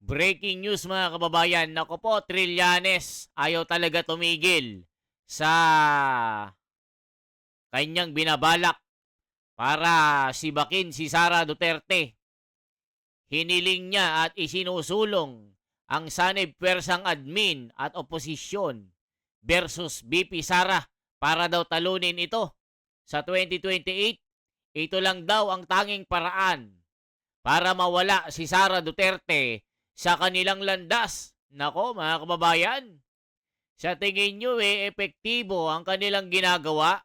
Breaking news mga kababayan. Nako po, Trillanes ayaw talaga tumigil sa kanyang binabalak para sibakin si Sara Duterte. Hiniling niya at isinusulong ang sanib pwersang admin at oposisyon versus BP Sara para daw talunin ito sa 2028. Ito lang daw ang tanging paraan para mawala si Sara Duterte sa kanilang landas. Nako mga kababayan, sa tingin nyo epektibo ang kanilang ginagawa?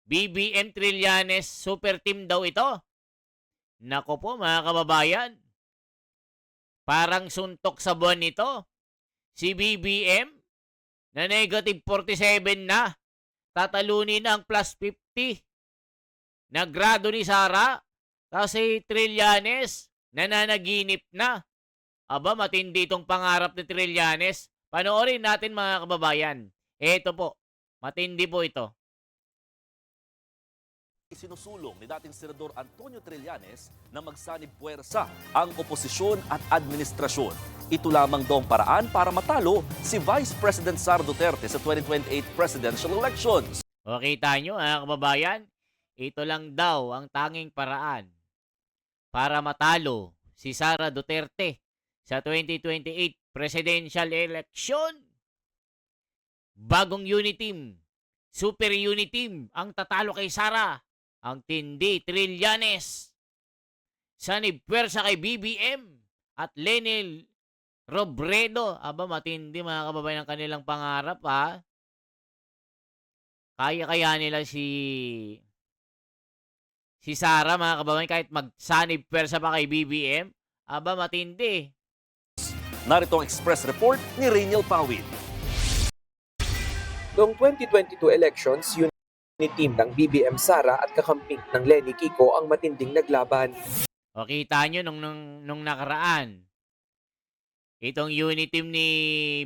BBM Trillanes super team daw ito. Nako po mga kababayan, parang suntok sa buwan nito. Si BBM na negative 47 na, tatalunin ang plus 50. Nagrado ni Sara, kasi Trillanes nananaginip na. Aba, matindi itong pangarap ni Trillanes. Panoorin natin mga kababayan. Eto po, matindi po ito. Isinusulong ni dating Senador Antonio Trillanes na magsanib puwersa ang oposisyon at administrasyon. Ito lamang daw ang paraan para matalo si Vice President Sara Duterte sa 2028 presidential elections. O kita nyo mga kababayan, ito lang daw ang tanging paraan para matalo si Sara Duterte sa 2028 presidential election. Bagong unit team, super unit team ang tatalo kay Sara. Ang tindi Trillanes. Sanib pwersa kay BBM at Leni Robredo. Aba, matindi mga kababayan ang kanilang pangarap ha. Kaya nila si Sara mga kababayan kahit magsanib pwersa pa kay BBM. Aba, matindi. Narito ang express report ni Rainiel Pawid. Noong 2022 elections, unit team ng BBM Sara at kakamping ng Leni Kiko ang matinding naglaban. O kita nyo nung nakaraan, itong unit team ni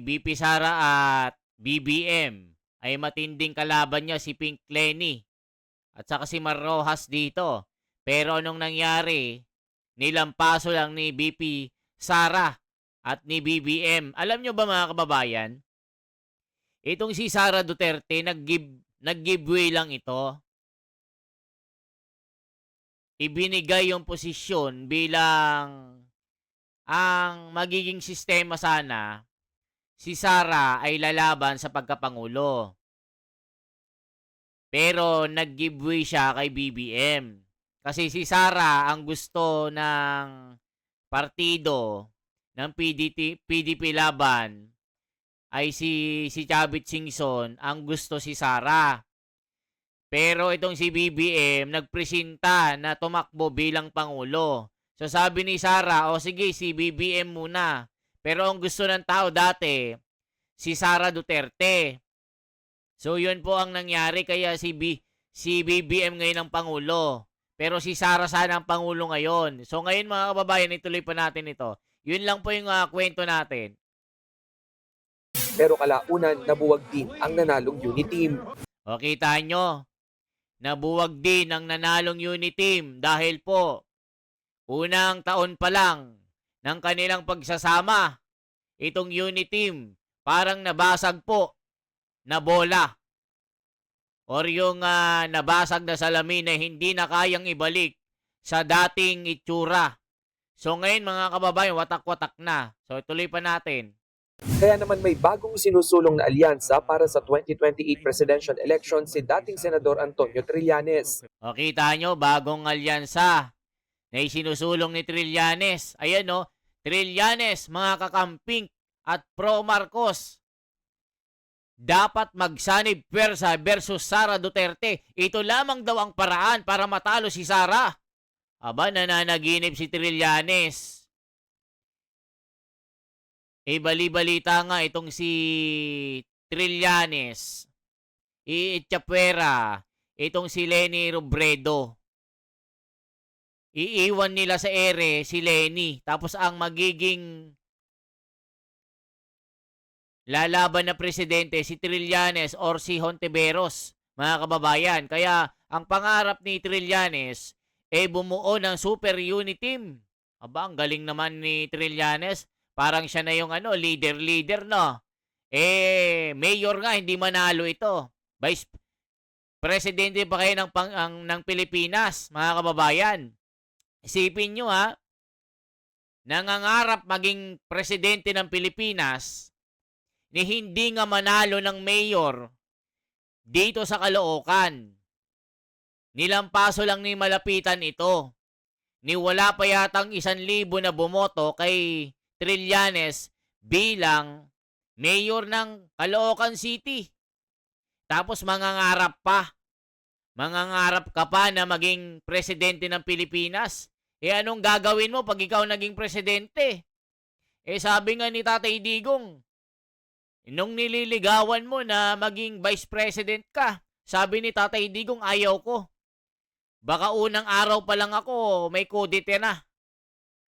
BP Sara at BBM ay matinding kalaban niya si Pink Leni at saka si Mar Rojas dito. Pero anong nangyari? Nilampaso lang ni BP Sara at ni BBM. Alam nyo ba mga kababayan? Itong si Sara Duterte nag-giveaway lang ito. Ibinigay yung posisyon bilang ang magiging sistema sana, si Sara ay lalaban sa pagkapangulo. Pero nag-giveaway siya kay BBM. Kasi si Sara ang gusto ng partido ng PDP laban ay si Chavit Singson, ang gusto si Sara. Pero itong si BBM nagpresenta na tumakbo bilang pangulo. So sabi ni Sara, o sige si BBM muna. Pero ang gusto ng tao dati, si Sara Duterte. So yun po ang nangyari, kaya si BBM ngayon ang pangulo. Pero si Sara sana ang pangulo ngayon. So ngayon mga kababayan, ituloy pa natin ito. Yun lang po yung kwento natin. Pero kalaunan, nabuwag din ang nanalong unit team. O kita nyo, nabuwag din ang nanalong unit team dahil po unang taon pa lang ng kanilang pagsasama, itong unit team parang nabasag po na bola or yung nabasag na salamin na hindi na kayang ibalik sa dating itsura. So ngayon mga kababayan, watak-watak na. So tuloy pa natin. Kaya naman may bagong sinusulong na alyansa para sa 2028 presidential election si dating Senador Antonio Trillanes. O kita nyo, bagong alyansa na isinusulong ni Trillanes. Ayan o, Trillanes, mga kakamping at pro Marcos. Dapat magsanib pwersa versus Sara Duterte. Ito lamang daw ang paraan para matalo si Sara. Aba, nananaginip si Trillanes. Bali-balita nga itong si Trillanes, Itchapwera, itong si Leni Robredo. Iiwan nila sa ere si Leni. Tapos ang magiging lalaban na presidente si Trillanes or si Hontiveros, mga kababayan. Kaya ang pangarap ni Trillanes bumuo ng super unit team. Aba, ang galing naman ni Trillanes. Parang siya na yung leader, no? Mayor nga, hindi manalo ito. Vice Presidente pa kayo ng Pilipinas, mga kababayan. Isipin nyo ha, nangangarap maging presidente ng Pilipinas ni hindi nga manalo ng mayor dito sa Caloocan. Nilampaso lang ni malapitan ito. Ni wala pa yatang 1,000 na bumoto kay Trillanes bilang mayor ng Caloocan City. Tapos mangangarap pa. Mangangarap ka pa na maging presidente ng Pilipinas. Anong gagawin mo pag ikaw naging presidente? Sabi nga ni Tatay Digong, nung nililigawan mo na maging vice president ka, sabi ni Tatay Digong, ayaw ko. Baka unang araw pa lang ako, may kudite na.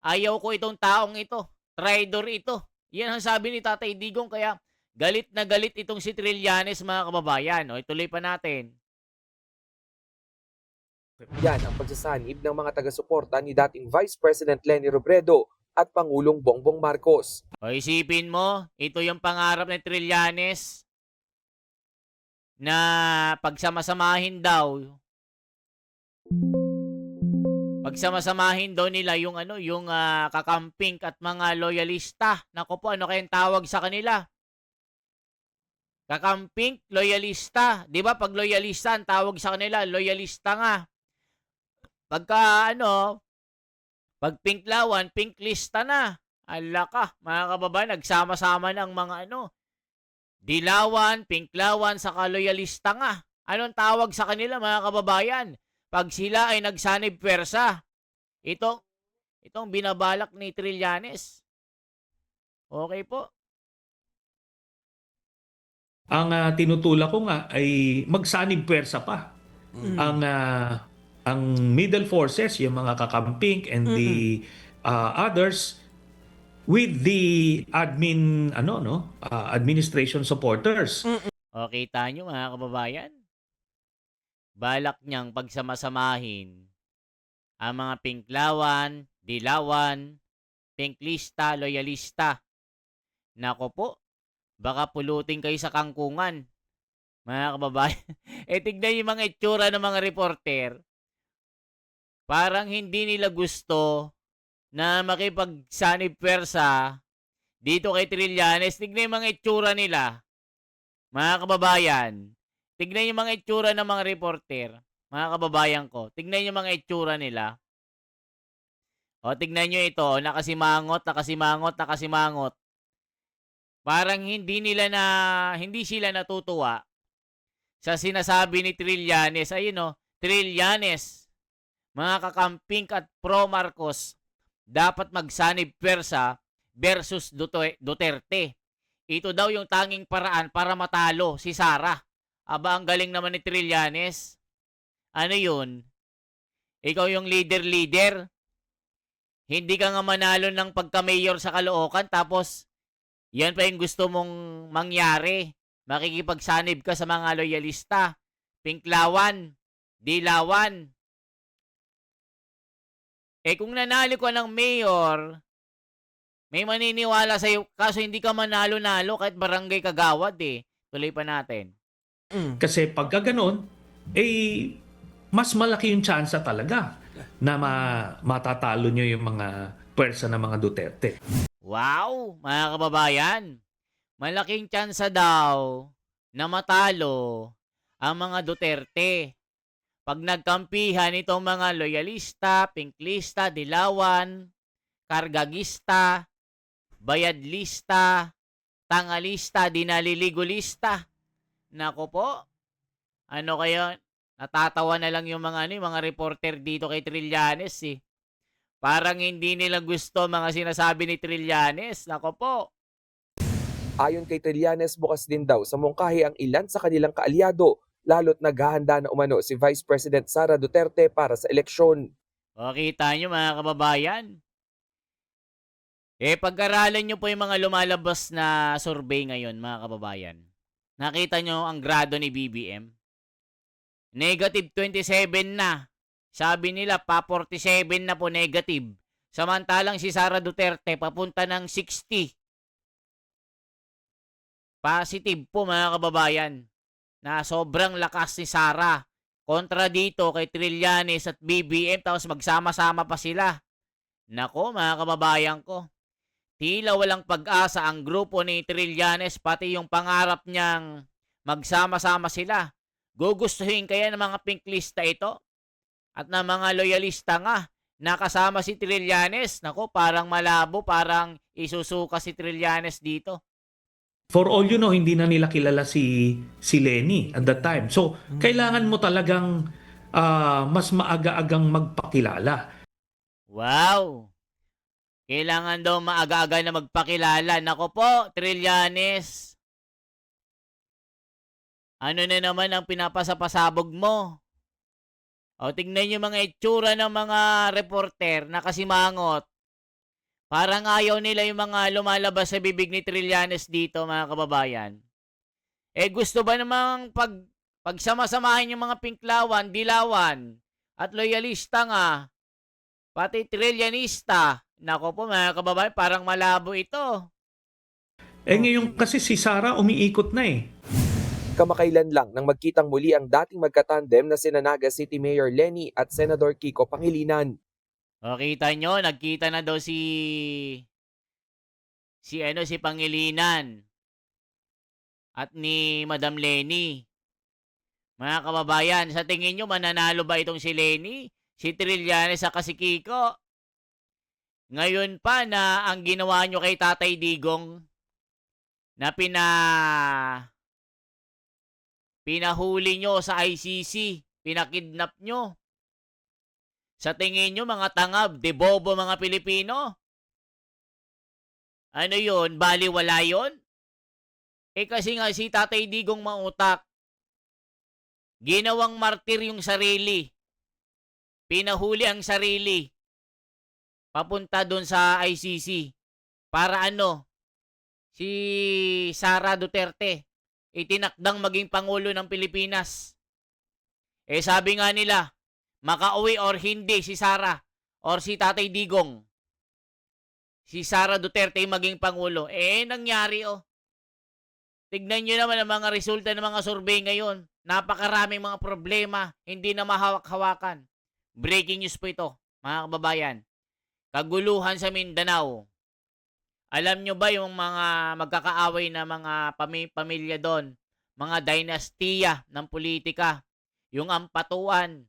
Ayaw ko itong taong ito. Traitor ito. Yan ang sabi ni Tatay Digong, kaya galit na galit itong si Trillanes, mga kababayan. Ituloy pa natin. Yan ang pagsasanib ng mga taga-suporta ni dating Vice President Leni Robredo at Pangulong Bongbong Marcos. Isipin mo, ito yung pangarap ni Trillanes na pagsamasamahin daw nila yung kakamping at mga loyalista. Nako po, ano kayang tawag sa kanila? Kakamping, loyalista. 'Di ba pag loyalista ang tawag sa kanila, loyalista nga. Pagka pag pinklawan, pink lista na. Ala ka, mga kababayan, nagsama-sama ng mga dilawan, pinklawan, saka loyalista nga. Anong tawag sa kanila, mga kababayan? Pag sila ay nagsanib pwersa, itong binabalak ni Trillanes. Okay po. Ang tinutulak ko nga ay magsanib pwersa pa. Ang middle forces, yung mga kakamping and the others with the administration supporters. Okay, nyo mga kababayan. Balak niyang pagsamasamahin ang mga pinklawan, dilawan, pinklista, loyalista. Nako po, baka pulutin kayo sa kangkungan, mga kababayan. Tignan yung mga itsura ng mga reporter. Parang hindi nila gusto na makipagsanib pwersa dito kay Trillanes. Tignan yung mga itsura nila, mga kababayan. Tignan yung mga itsura ng mga reporter, mga kababayan ko. Tignan yung mga itsura nila. Tignan nyo ito. Nakasimangot. Parang hindi sila natutuwa sa sinasabi ni Trillanes. Ayun Trillanes, mga kakamping at pro-Marcos, dapat magsanib pwersa versus Duterte. Ito daw yung tanging paraan para matalo si Sara. Aba, ang galing naman ni Trillanes. Ano yun? Ikaw yung leader. Hindi ka nga manalo ng pagka-mayor sa Caloocan, tapos yan pa yung gusto mong mangyari. Makikipagsanib ka sa mga loyalista. Pinklawan, dilawan. Kung nanalo ka ng mayor, may maniniwala sa'yo, kaso hindi ka manalo-nalo kahit barangay kagawad Tuloy pa natin. Kasi pagka ganon, mas malaki yung tsansa talaga na matatalo nyo yung mga pwersa ng mga Duterte. Wow, mga kababayan. Malaking tsansa daw na matalo ang mga Duterte pag nagkampihan itong mga loyalista, pinklista, dilawan, kargagista, bayadlista, tangalista, dinaliligulista. Nako po. Ano kayo? Natatawa na lang yung mga reporter dito kay Trillanes Parang hindi nila gusto mga sinasabi ni Trillanes. Nako po. Ayon kay Trillanes, bukas din daw sa mungkahi ang ilan sa kanilang kaalyado, lalo't naghahanda na umano si Vice President Sara Duterte para sa eleksyon. Kita nyo mga kababayan. Pag-aralan nyo po yung mga lumalabas na survey ngayon, mga kababayan. Nakita nyo ang grado ni BBM? Negative 27 na. Sabi nila pa 47 na po negative Samantalang si Sara Duterte papunta ng 60. Positive po mga kababayan na sobrang lakas ni Sara kontra dito kay Trillanes at BBM tapos magsama-sama pa sila. Nako mga kababayan ko, tila walang pag-asa ang grupo ni Trillanes pati yung pangarap niyang magsama-sama sila. Gugustuhin kaya ng mga pink lista ito at ng mga loyalista nga nakasama si Trillanes. Nako parang malabo, parang isusuka si Trillanes dito. For all you know, hindi na nila kilala si Lenny at that time. So, kailangan mo talagang mas maaga-agang magpakilala. Wow! Kailangan daw maaga-aga na magpakilala. Nako po, Trillanes. Ano na naman ang pinapasapasabog mo? O, tignan yung mga itsura ng mga reporter na kasimangot. Parang ayaw nila yung mga lumalabas sa bibig ni Trillanes dito, mga kababayan. Eh, gusto ba namang pagsama-samahin yung mga pinklawan, dilawan, at loyalista nga, pati Trillanista? Nako po, mga kababayan, parang malabo ito. Eh ngayon kasi si Sara umiikot na eh. Kamakailan lang nang magkitang muli ang dating magkatandem na sina Naga City Mayor Lenny at Senador Kiko Pangilinan. O, kita nyo, nagkita na daw si Pangilinan at ni Madam Lenny. Mga kababayan, sa tingin nyo, mananalo ba itong si Lenny, si Trillanes at si Kiko? Ngayon pa na ang ginawa nyo kay Tatay Digong na pinahuli nyo sa ICC, pinakidnap nyo. Sa tingin nyo, mga tangab, debobo mga Pilipino? Ano yun? Baliwala yun? Eh kasi nga si Tatay Digong mautak. Ginawang martir yung sarili. Pinahuli ang sarili. Papunta doon sa ICC. Para ano? Si Sara Duterte itinakdang maging Pangulo ng Pilipinas. Eh sabi nga nila, makauwi or hindi si Sara or si Tatay Digong. Si Sara Duterte maging Pangulo. Eh, nangyari oh. Tignan nyo naman ang mga resulta ng mga survey ngayon. Napakaraming mga problema, hindi na mahawak-hawakan. Breaking news po ito, mga kababayan. Kaguluhan sa Mindanao. Alam nyo ba yung mga magkakaaway na mga pamilya doon? Mga dinastiya ng politika. Yung ampatuan.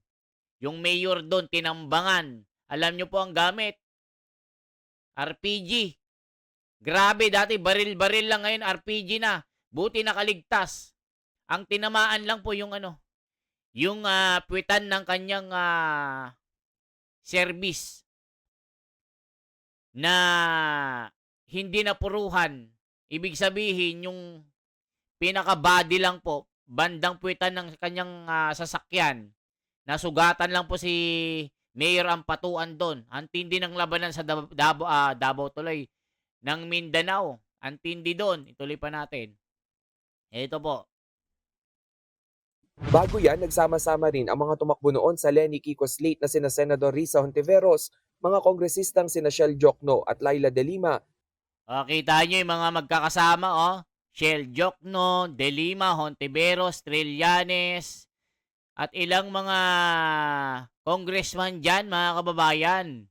Yung mayor doon, tinambangan. Alam nyo po ang gamit. RPG. Grabe, dati baril-baril lang, ngayon RPG na. Buti nakaligtas. Ang tinamaan lang po yung yung puwitan ng kanyang service na hindi napuruhan. Ibig sabihin, yung pinaka-body lang po, bandang puwitan ng kanyang sasakyan. Nasugatan lang po si Mayor Ampatuan doon. Ang tindi ng labanan sa Davao tuloy ng Mindanao. Ang tindi doon. Ituloy pa natin. Ito po. Bago yan, nagsama-sama rin ang mga tumakbo noon sa Lenny Kiko slate na sina Senador Risa Hontiveros, mga kongresistang sina Shell Jokno at Laila De Lima. O, kita nyo yung mga magkakasama, oh. Shell Jokno, De Lima, Hontiveros, Trillanes, at ilang mga congressman dyan, mga kababayan.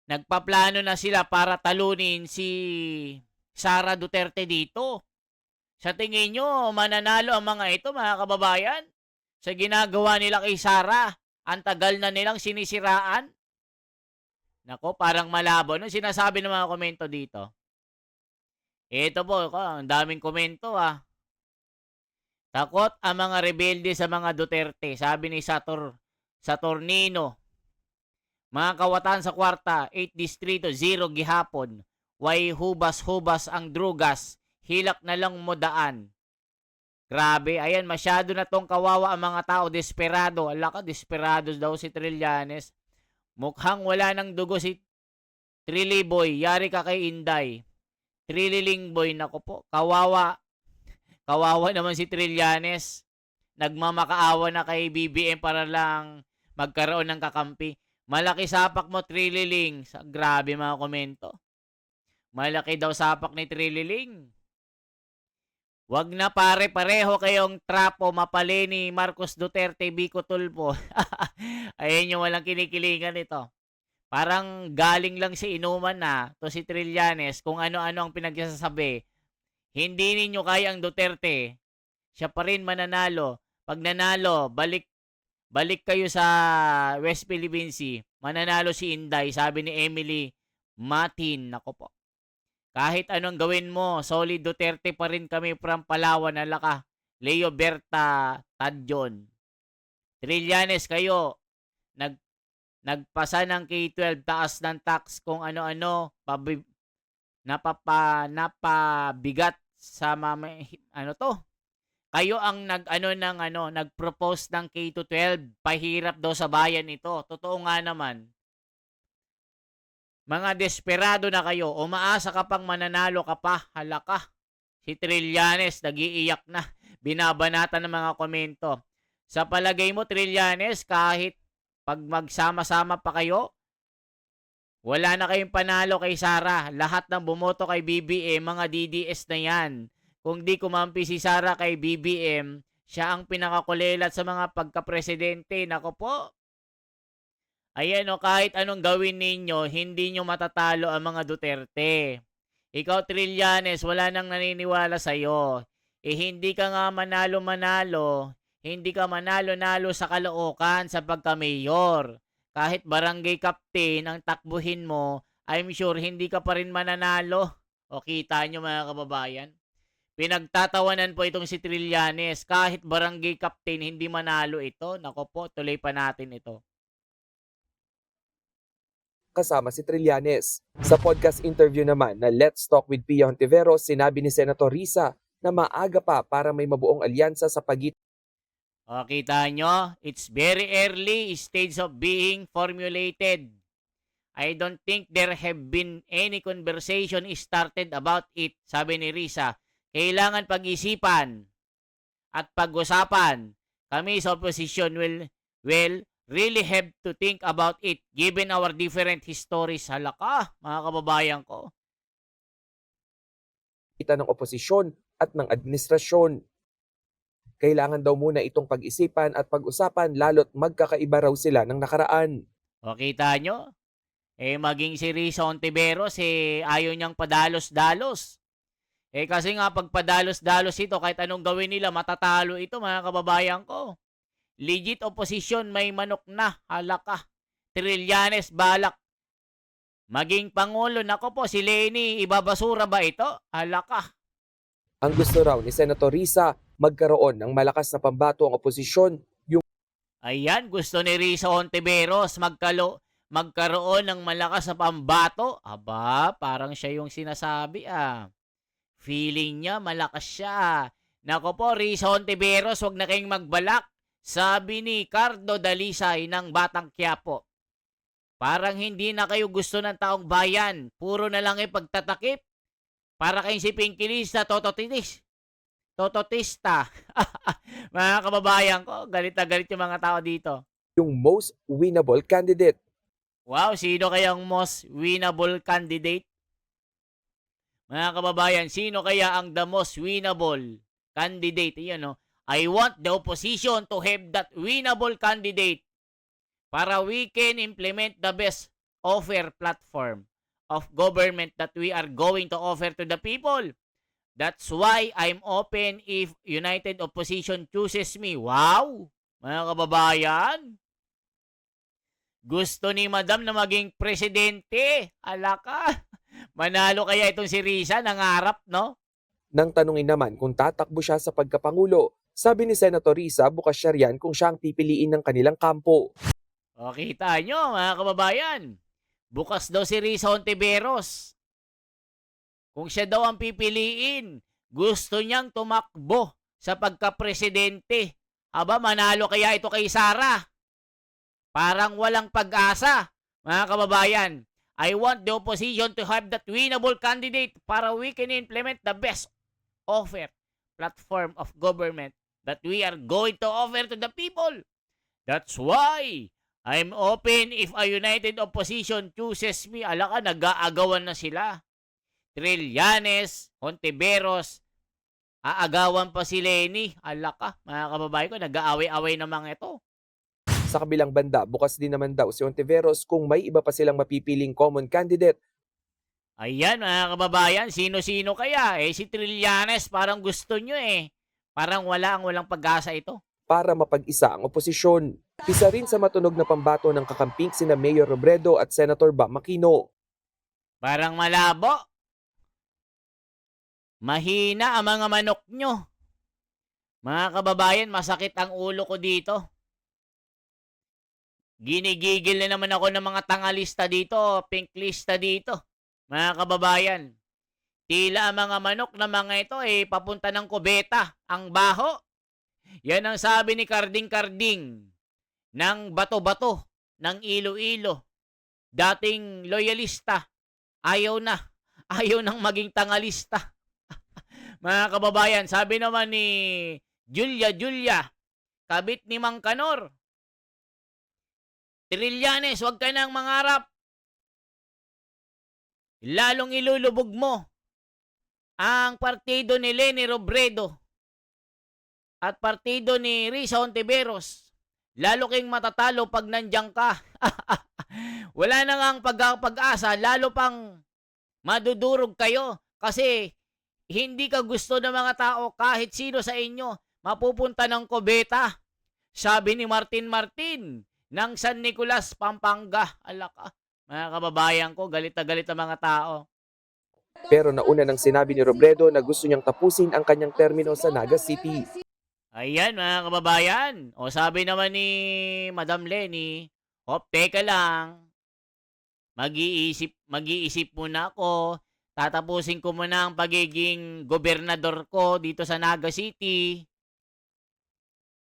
Nagpaplano na sila para talunin si Sara Duterte dito. Sa tingin nyo, mananalo ang mga ito, mga kababayan? Sa ginagawa nila kay Sara, ang tagal na nilang sinisiraan. Nako, parang malabo. Ano sinasabi ng mga komento dito? Ito po, ang daming komento Takot ang mga rebelde sa mga Duterte, sabi ni Saturnino. Mga kawatan sa kwarta, 8 distrito, 0 gihapon. Way hubas-hubas ang drugas, hilak na lang mo daan. Grabe, ayan, masyado na tong kawawa ang mga tao, desperado. Ala ka, desperado daw si Trillanes. Mukhang wala ng dugo si Triliboy, yari ka kay Inday. Trililing boy, nako po, kawawa. Kawawa naman si Trillanes. Nagmamakaawa na kay BBM para lang magkaroon ng kakampi. Malaki sapak mo, Trililing. Grabe mga komento. Malaki daw sapak ni Trililing. Wag na pare, pareho kayong trapo mapali ni Marcos Duterte, Vico Tulfo. Ayun yung walang kinikilingan ito. Parang galing lang si inuman na to si Trillanes kung ano-ano ang pinagsasabi. Hindi ninyo kaya ang Duterte. Siya pa rin mananalo. Pag nanalo, balik kayo sa West Philippine Sea. Mananalo si Inday, sabi ni Emily Matin. Nako po. Kahit anong gawin mo, solid Duterte pa rin kami from Palawan, Alaka. Leo Berta Tadyon. Trillanes kayo, nagpasa ng K-12, taas ng tax kung ano-ano, napabigat sa Kayo ang nag-propose ng K-12, pahirap daw sa bayan ito. Totoo nga naman. Mga desperado na kayo, umaasa ka pang mananalo ka pa, halaka. Si Trillanes, nagiiyak na, binabanata ng mga komento. Sa palagay mo, Trillanes, kahit pag magsama-sama pa kayo, wala na kayong panalo kay Sara. Lahat ng bumoto kay BBM, mga DDS na yan. Kung di kumampi si Sara kay BBM, siya ang pinakakulelat sa mga pagkapresidente. Nako po. Ayan o, kahit anong gawin ninyo, hindi nyo matatalo ang mga Duterte. Ikaw, Trillanes, wala nang naniniwala sa'yo. Hindi ka nga manalo-manalo. Hindi ka manalo-nalo sa Caloocan sa pagka-mayor. Kahit barangay captain ang takbuhin mo, I'm sure hindi ka pa rin mananalo. O kita nyo mga kababayan. Pinagtatawanan po itong si Trillanes. Kahit barangay captain, hindi manalo ito. Nako po, tuloy pa natin ito. Kasama si Trillanes. Sa podcast interview naman na Let's Talk with Pia Hontiveros, sinabi ni Senator Risa na maaga pa para may mabuong alyansa sa pagitan. O, kita nyo, it's very early stage of being formulated. I don't think there have been any conversation started about it, sabi ni Risa. Kailangan pag-isipan at pag-usapan. Kami sa opposition will really have to think about it given our different histories. Halaka, mga kababayan ko. Ng oposisyon at ng administrasyon. Kailangan daw muna itong pag-isipan at pag-usapan lalo't magkakaiba raw sila ng nakaraan. O kita nyo? Maging si Risa Hontiveros, ayaw niyang padalos-dalos. Kasi nga pag padalos-dalos ito, kahit anong gawin nila, matatalo ito mga kababayan ko. Legit opposition, may manok na, halaka. Trillanes, balak. Maging Pangulo, nako po, si Leni, ibabasura ba ito? Halaka. Ang gusto raw ni Senator Risa, magkaroon ng malakas na pambato ang oposisyon. Ayan, gusto ni Risa Hontiveros, magkaroon ng malakas na pambato. Aba, parang siya yung sinasabi Feeling niya, malakas siya. Nako po, Risa Hontiveros, wag na kayong magbalak. Sabi ni Cardo Dalisay ng Batang Quiapo, parang hindi na kayo gusto ng taong bayan. Puro na lang pagtatakip. Para kayong si Pinkilista, Tototista. Mga kababayan ko, galit na galit yung mga tao dito. Yung most winnable candidate. Wow, sino kayang most winnable candidate? Mga kababayan, sino kaya ang the most winnable candidate? Yan, no? I want the opposition to have that winnable candidate para we can implement the best offer platform of government that we are going to offer to the people. That's why I'm open if United Opposition chooses me. Wow! Mga kababayan, gusto ni Madam na maging presidente. Alaka! Manalo kaya itong si Risa, nangarap, no? Nang tanungin naman kung tatakbo siya sa pagkapangulo, sabi ni Senator Risa, bukas siya riyan kung siya ang pipiliin ng kanilang kampo. O, kita nyo, mga kababayan. Bukas daw si Risa Hontiveros. Kung siya daw ang pipiliin, gusto niyang tumakbo sa pagkapresidente. Aba, manalo kaya ito kay Sara? Parang walang pag-asa, mga kababayan. I want the opposition to have that winnable candidate para we can implement the best offer platform of government that we are going to offer to the people. That's why I'm open if a united opposition chooses me. Ala ka, nag-aagawan na sila. Trillanes, Hontiveros, aagawan pa si Lenny. Ala ka, mga kababayan ko, nag-aaway-away naman ito. Sa kabilang banda, bukas din naman daw si Ontiveros kung may iba pa silang mapipiling common candidate Ayan, mga kababayan, sino-sino kaya? Si Trillanes, parang gusto nyo eh. Parang walang pag-asa ito. para mapag-isa ang oposisyon. Isa rin sa matunog na pambato ng kakamping sina Mayor Robredo at Senator Bam Aquino. Parang malabo. Mahina ang mga manok nyo. Mga kababayan, masakit ang ulo ko dito. Ginigigil na naman ako ng mga tangalista dito, pink lista dito. Mga kababayan, tila ang mga manok na mga ito papunta ng kubeta, ang baho. Yan ang sabi ni Karding-Karding ng bato-bato, ng ilo-ilo. Dating loyalista, ayaw nang maging tangalista. Mga kababayan, sabi naman ni Julia, kabit ni Mang Kanor, Trillanes, huwag ka nang mangarap. Lalong ilulubog mo ang partido ni Leni Robredo at partido ni Risa Hontiveros. Lalo kang matatalo pag nandiyan ka. Wala na ngang pag-asa, lalo pang madudurog kayo kasi hindi ka gusto ng mga tao kahit sino sa inyo mapupunta ng kubeta. Sabi ni Martin ng San Nicolas, Pampanga. Alaka, mga kababayan ko, galit na galit ang mga tao. Pero nauna nang sinabi ni Robredo na gusto niyang tapusin ang kanyang termino sa Naga City. Ayan, mga kababayan. O sabi naman ni Madam Lenny, teka lang. Mag-iisip muna ako. Tatapusin ko muna ang pagiging gobernador ko dito sa Naga City.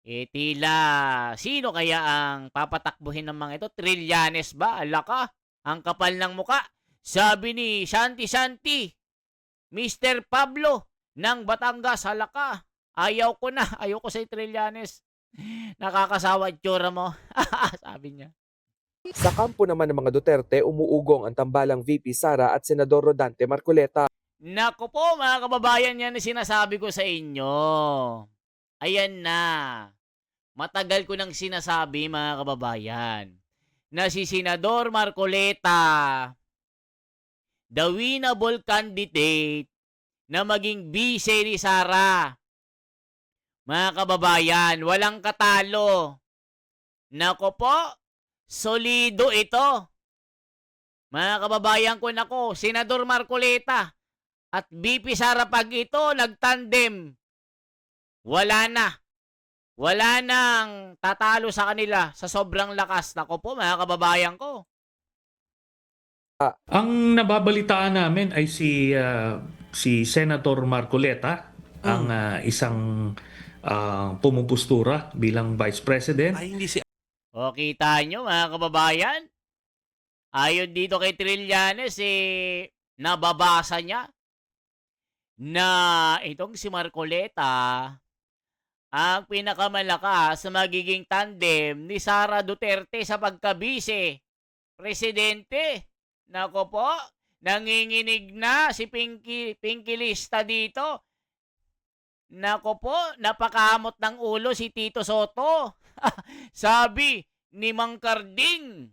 Tila, sino kaya ang papatakbuhin ng mga ito? Trillanes ba? Alaka, ang kapal ng muka. Sabi ni Shanti, Mr. Pablo ng Batangas, alaka. Ayaw ko sa Trillanes. Nakakasawa itsura mo. Sabi niya. Sa kampo naman ng mga Duterte, umuugong ang tambalang VP Sara at Senador Rodante Marcoleta. Naku po, mga kababayan, yan ang sinasabi ko sa inyo. Ayan na. Matagal ko nang sinasabi, mga kababayan, na si Senador Marcoleta, the winnable candidate na maging vice ni Sara. Mga kababayan, walang katalo. Nako po, solido ito. Mga kababayan ko, nako, Senador Marcoleta at VP Sara, pag ito nagtandem, wala nang tatalo sa kanila sa sobrang lakas. Nako po, mga kababayan ko. Ang nababalitaan namin ay si Senator Marcoleta, ang isang pumupustura bilang Vice President. O, kita nyo, mga kababayan? Ayon dito kay Trillanes, nababasa niya na itong si Marcoleta ang pinakamalakas sa magiging tandem ni Sara Duterte sa pagkabise presidente. Nako po, nanginginig na si Pinky Lista dito. Nako po, napakamot ng ulo si Tito Soto. Sabi ni Mang Karding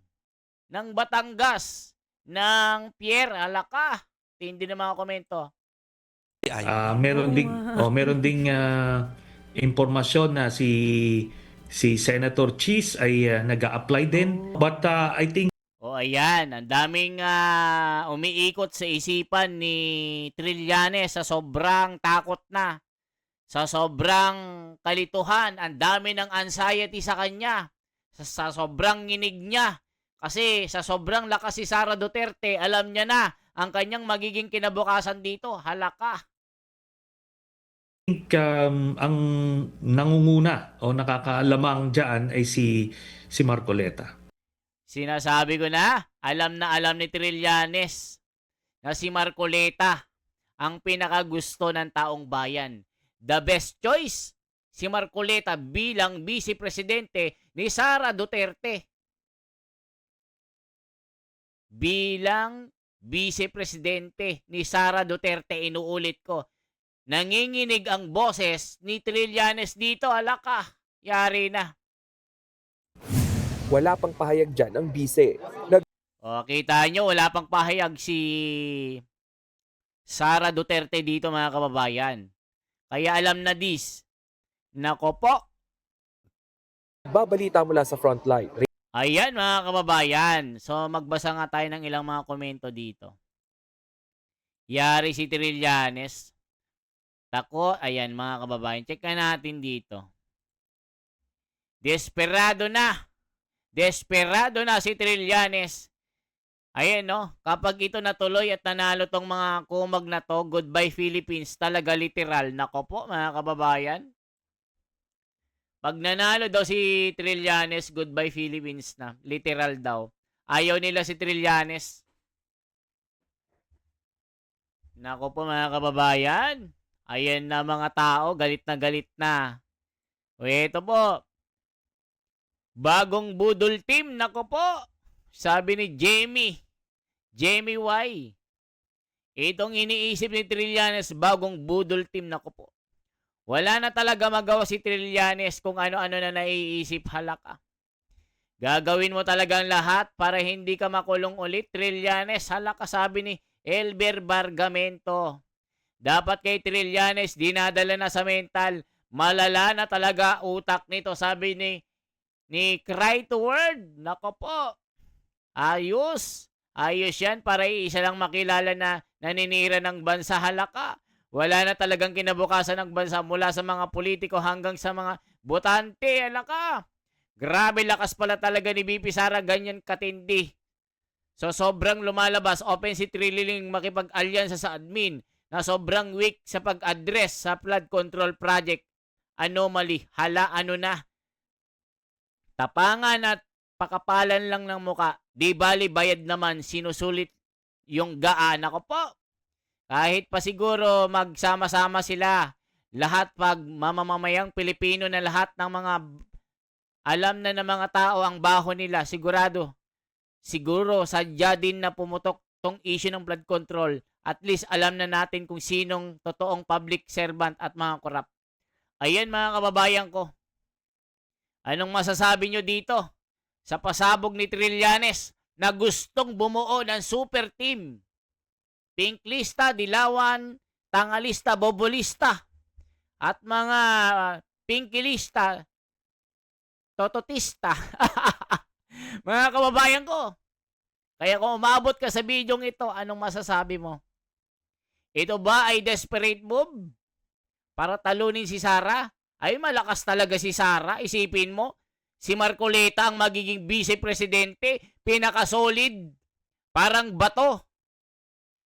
ng Batangas, ng Pierre, alaka. Hindi na mga komento. Meron ding impormasyon na si Senator Cheese ay nag-a-apply din. But I think Ayan, ang daming umiikot sa isipan ni Trillanes sa sobrang takot na. Sa sobrang kalituhan, ang dami ng anxiety sa kanya. Sa sobrang nginig niya. Kasi sa sobrang lakas si Sara Duterte, alam niya na ang kanyang magiging kinabukasan dito. Halaka. ang nangunguna o nakakaalamang dyan ay si Marcoleta. Sinasabi ko na alam ni Trillanes na si Marcoleta ang pinakagusto ng taong bayan. The best choice, si Marcoleta bilang vice presidente ni Sara Duterte. bilang Vice Presidente ni Sara Duterte. Inuulit ko, nanginginig ang boses ni Trillanes dito. Alaka, yari na. Wala pang pahayag dyan ang bise. O, kita nyo, wala pang pahayag si Sara Duterte dito, mga kababayan. Kaya alam na this. Nako po. Babalita mula sa frontline. Ayan, mga kababayan. So, magbasa nga tayo ng ilang mga komento dito. Yari si Trillanes. Tako, ayan mga kababayan. Check natin dito. Desperado na. Desperado na si Trillanes. Ayan, no? Kapag ito natuloy at nanalo tong mga kumag na to, goodbye Philippines, talaga literal. Nako po, mga kababayan. Pag nanalo daw si Trillanes, goodbye Philippines na. Literal daw. Ayaw nila si Trillanes. Nako po, mga kababayan. Ayan na mga tao, galit na galit na. O ito po. Bagong budol team, nako po. Sabi ni Jamie Y. Itong iniisip ni Trillanes, bagong budol team, nako po. Wala na talaga magawa si Trillanes kung ano-ano na naiisip, halaka. Gagawin mo talagang lahat para hindi ka makulong ulit, Trillanes, halaka, sabi ni Elber Bargamento. Dapat kay Trillanes, dinadala na sa mental. Malala na talaga utak nito, sabi ni Cry to Word. Nako po. Ayos. Ayos yan para isa lang makilala na naninira ng bansa, halaka. Wala na talagang kinabukasan ng bansa mula sa mga politiko hanggang sa mga botante, halaka. Grabe lakas pala talaga ni BP Sara, ganyan katindi. So sobrang lumalabas, open si Trilling makipag-alyansa sa admin na sobrang weak sa pag-address sa flood control project. Anomaly, hala ano na. Tapangan at pakapalan lang ng muka. Di bali bayad naman, sinusulit yung gaan. Ako po. Kahit pa siguro magsama-sama sila. Lahat pag mamamayang Pilipino na lahat ng mga alam na ng mga tao ang baho nila. Sigurado. Siguro sadya din na pumutok tong issue ng flood control. At least alam na natin kung sinong totoong public servant at mga korap. Ayan mga kababayan ko. Anong masasabi nyo dito sa pasabog ni Trillanes na gustong bumuo ng super team? Pinklista, Dilawan, Tangalista, Bobolista, at mga Pinkilista, Tototista. Mga kababayan ko, kaya kung umabot ka sa bidyong ito, anong masasabi mo? Ito ba ay desperate move para talunin si Sara? Ay malakas talaga si Sara. Isipin mo, si Marcoleta ang magiging vice-presidente, pinaka-solid, parang bato.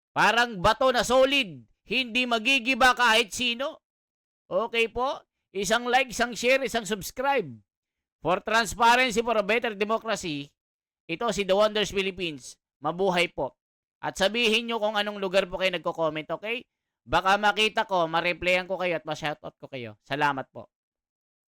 Parang bato na solid. Hindi magigiba kahit sino. Okay po? Isang like, isang share, isang subscribe. For transparency, for a better democracy, ito si The Wonders Philippines. Mabuhay po. At sabihin nyo kung anong lugar po kayo nagko-comment, okay? Baka makita ko, ma-replyan ko kayo at ma-shoutout ko kayo. Salamat po.